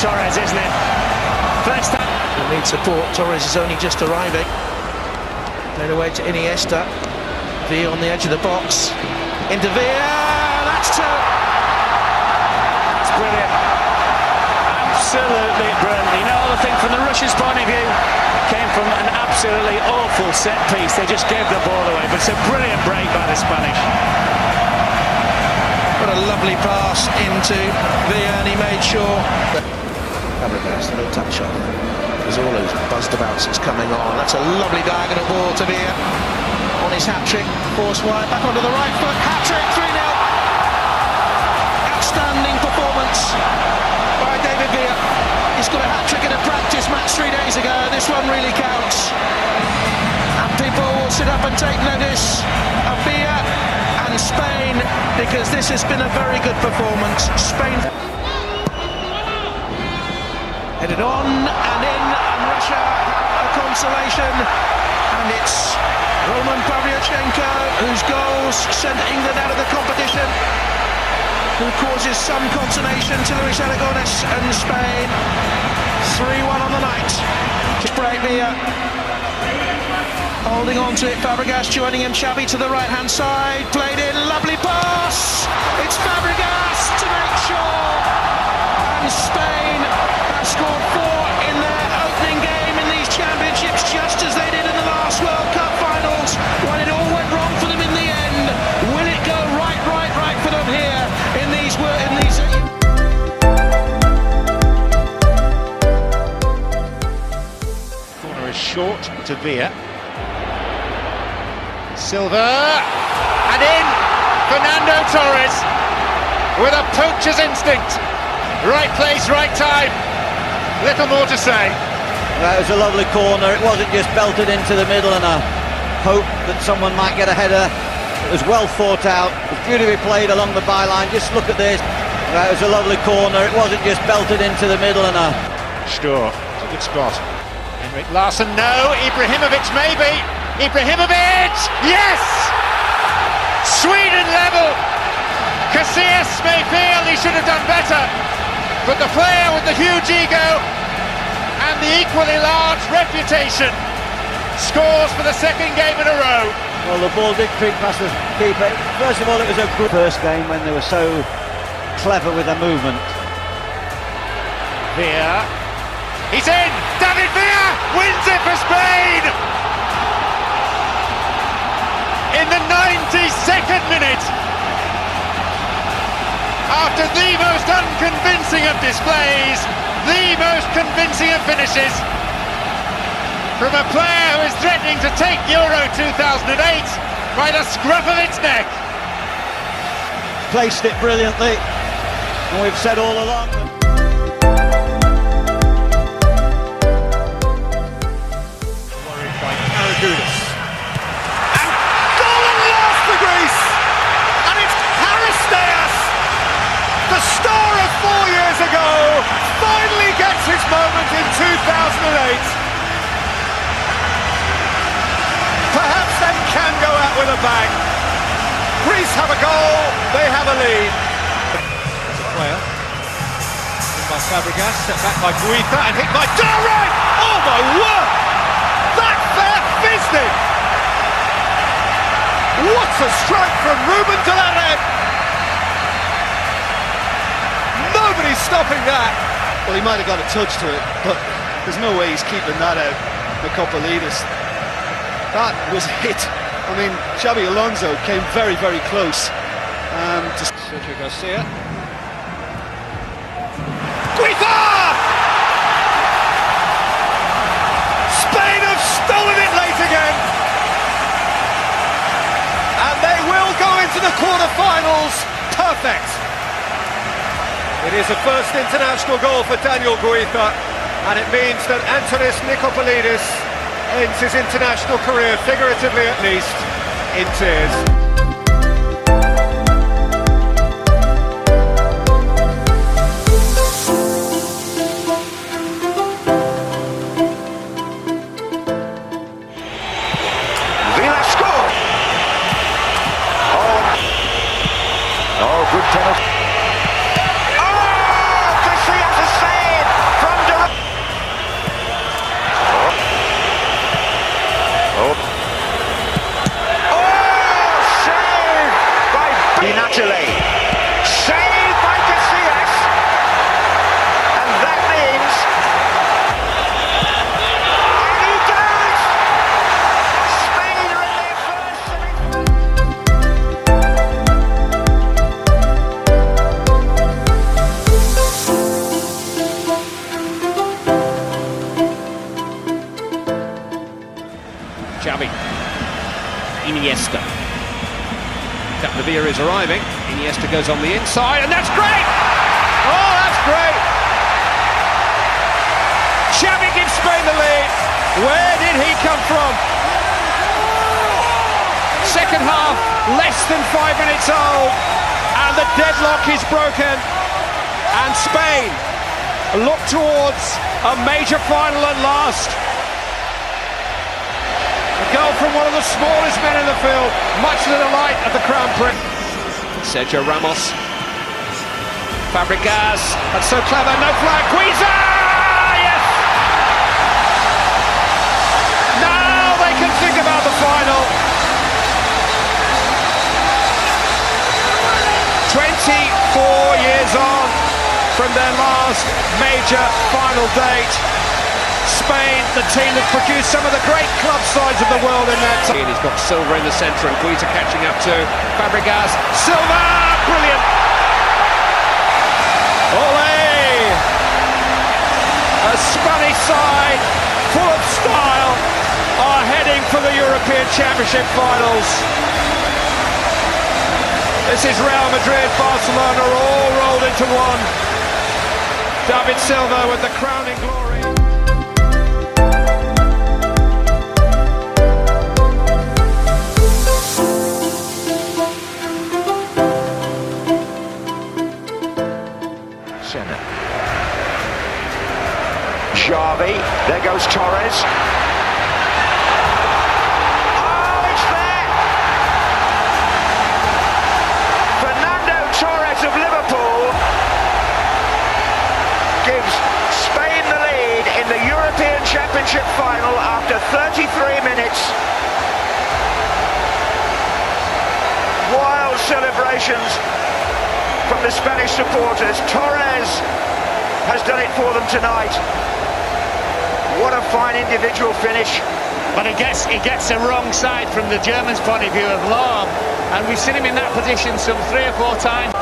Torres, isn't it? First time. They need support. Torres is only just arriving. Played away to Iniesta. Villa on the edge of the box. Into Villa. That's two. It's brilliant. Absolutely brilliant. You know, the thing from the Russians' point of view came from an absolutely awful set piece. They just gave the ball away, but it's a brilliant break by the Spanish. What a lovely pass into Villa, and he made sure that Babak, no touch on. Cazorla's buzzed about since coming on. That's a lovely diagonal ball to Villa on his hat-trick. Force wide, back onto the right foot. Hat-trick, 3-0. Outstanding performance by David Villa. He's got a hat-trick in a practice match 3 days ago. This one really counts. And people will sit up and take notice of Villa and Spain, because this has been a very good performance. Spain headed on and in, and Russia a consolation. And it's Roman Pavlyuchenko, whose goals sent England out of the competition, who causes some consternation to Luis Aragonés and Spain. 3-1 on the night. Break here. Holding on to it, Fabregas joining him, Xavi to the right-hand side. Played in, lovely pass. It's Fabregas to make sure. And Spain have scored 4 in their opening game in these championships, just as they did in the last World Cup finals, when it all went wrong for them in the end. Will it go right for them here in these? Corner is short to Villa. Silva, and in, Fernando Torres with a poacher's instinct. Right place, right time. Little more to say. That was a lovely corner. It wasn't just belted into the middle and a hope that someone might get a header. It was well thought out. It was beautifully played along the byline. Just look at this. That was a lovely corner. It wasn't just belted into the middle and a... Sure, it's a good spot. Henrik Larsson, no. Ibrahimovic, maybe. Ibrahimovic, yes! Sweden level. Casillas may feel he should have done better, but the player with the huge ego and the equally large reputation scores for the second game in a row. Well, the ball did creep past the keeper. First of all, it was a good first game when they were so clever with their movement. Villa, he's in! David Villa wins it for Spain! In the 92nd minute, after the most unconvincing of displays, the most convincing of finishes, from a player who is threatening to take Euro 2008 by the scruff of its neck. Placed it brilliantly, and we've said all along that... Worried by Aragonés. The star of 4 years ago finally gets his moment in 2008. Perhaps they can go out with a bang. Greece have a goal, they have a lead. There's a player. Hit by Fabregas, set back by Guita, and hit by Dari! Oh my word! That fair fizzed it! What a strike from Ruben de la Red! Nobody's stopping that. Well, he might have got a touch to it, but there's no way he's keeping that out. Nicopolidis. That was a hit. I mean, Xabi Alonso came very, very close. Sergio Garcia. Guita! Spain have stolen it late again. And they will go into the quarter-finals perfect. It is a first international goal for Daniel Guita, and it means that Antonis Nicopolidis ends his international career, figuratively at least, in tears. Oh, good penalty. Oh, Casillas has saved. Iniesta. Capdevila is arriving. Iniesta goes on the inside, and that's great! Oh, that's great! Xavi gives Spain the lead. Where did he come from? Second half, less than 5 minutes old, and the deadlock is broken. And Spain look towards a major final at last. A goal from one of the smallest men in the field, much to the delight of the Crown Prince. Sergio Ramos. Fabregas, that's so clever, no flag. Guiza! Yes! Now they can think about the final. 24 years on from their last major final date. Spain, the team that produced some of the great club sides of the world in that time. He's got Silva in the centre and Guiza catching up to Fabregas. Silva! Brilliant! Ole! A Spanish side full of style are heading for the European Championship finals. This is Real Madrid, Barcelona all rolled into one. David Silva with the crowning glory. Senna. Xavi, there goes Torres. Of Liverpool gives Spain the lead in the European Championship final after 33 minutes. Wild celebrations from the Spanish supporters. Torres has done it for them tonight. What a fine individual finish. But he gets the wrong side from the Germans' point of view of Lahm, and we've seen him in that position some 3 or 4 times.